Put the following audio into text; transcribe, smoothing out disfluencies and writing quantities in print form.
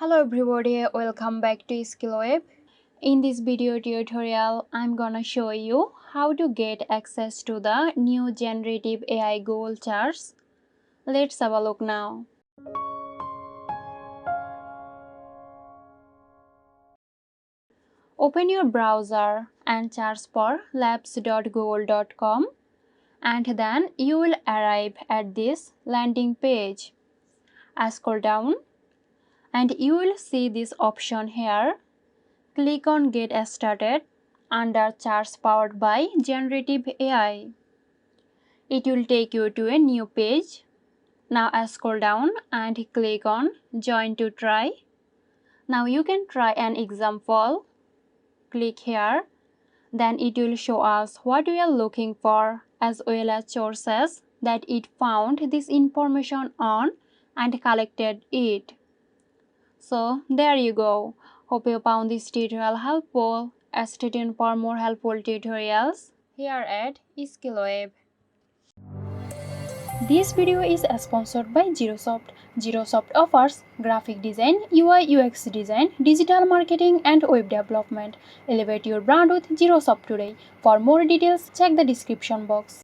Hello everybody, welcome back to Skillweb. In this video tutorial, I'm gonna show you how to get access to the new generative AI goal charts. Let's have a look now. Open your browser and search for labs.google.com and then you will arrive at this landing page. Scroll down and you will see this option here. Click on Get Started under Charts Powered by Generative AI. It will take you to a new page. Now scroll down and click on Join to try. Now you can try an example. Click here. Then it will show us what we are looking for as well as sources that it found this information on and collected it. So there you go. Hope you found this tutorial helpful. Stay tuned for more helpful tutorials here at Skillweb. This video is sponsored by Zerosoft. Zerosoft offers graphic design, UI UX design, digital marketing and web development. Elevate your brand with Zerosoft today. For more details, check the description box.